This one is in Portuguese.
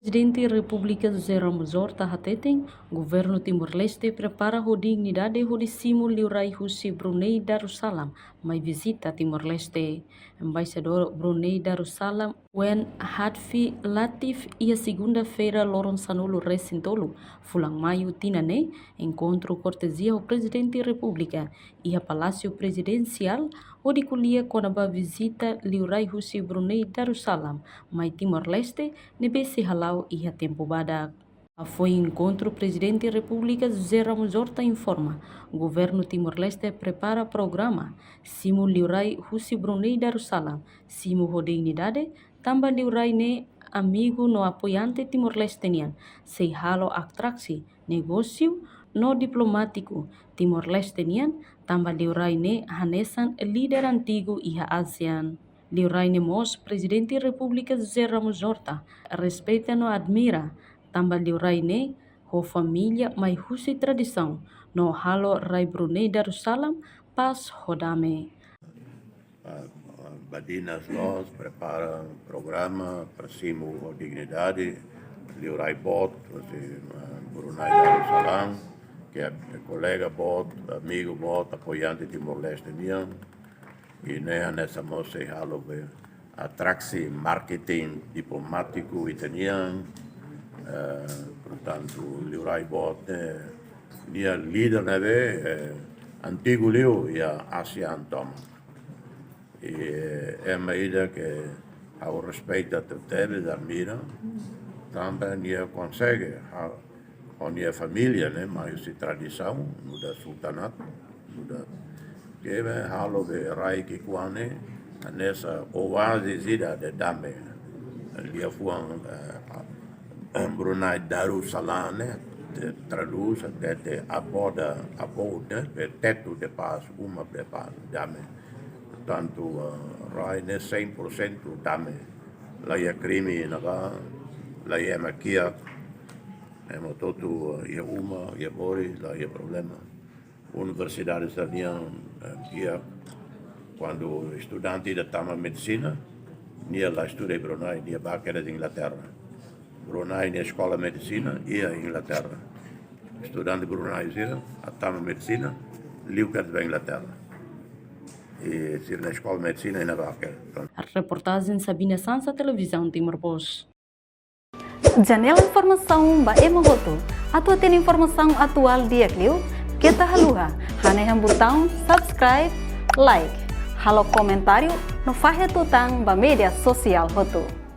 Presidente República José Ramos Horta hateteng, Governo Timor-Leste prepara dignidade hodisimu liurai husi Brunei Darussalam, mai visita Timor-Leste. Embaixador Brunei Darussalam, Wen Hatfi Latif, ia segunda-feira loron sanulu recintolo, fulang maio tinane, encontro cortesia ao Presidente República, ia Palácio Presidencial, onde kulia konaba visita liurai husi Brunei Darussalam, mai Timor-Leste, nebesi halau ia tempo badak. Foi encontro Presidente República José Ramos Horta informa, Governo Timor-Leste prepara programa, simu liurai husi Brunei Darussalam, simu dignidade, tambah liurai ne amigo no apoiante Timor-Lestenian, sei halo atraksi, negócio no diplomático Timor-Lestenian, tambah liurai ne hanesan líder antigo iha ASEAN. Liurai ne mos Presidente República José Ramos Horta, respeita no admira, tambah liurai ne ho família mai husi tradição, no halo rai Brunei Darussalam, paz rodame. Badinas nós prepara programa para simu dignidade, liurai bot, Brunei Darussalam, que é colega bot, amigo bot, apoiante Timor-Leste nian, e nessa moça halo atraksi marketing diplomático italiano, portanto liurai bot dia líder neve antigo liu ia ASEAN toma e é uma ida que ao respeito a teve da mira também ia consegue a minha família né mas se tradição muda sultanato muda que é halo de rai que quane nessa oásis ida de dame dia fuang Brunei Darussalam né traduz de abode de teto de paz uma de paz dame portanto rai ne 100% dame lá é crime naga lá é maquia é mototo é uma é bori lá é problema universidade italiana dia quando estudante da tama medicina nia lá estudei Brunei nia baquera de Inglaterra Brunei na escola de medicina e a Inglaterra. Estudante Brunei zira, a tama medicina, liucat da Inglaterra. E zira na escola de medicina e na Baker. A reportagem Sabina Sansa, Televisão Timor-Post. Janela informação ba Emogoto. Atua tem informação atual dia Clio, kita haluha, hane botão subscribe, like, halo comentário, no fahe tutang ba media sosial hotu.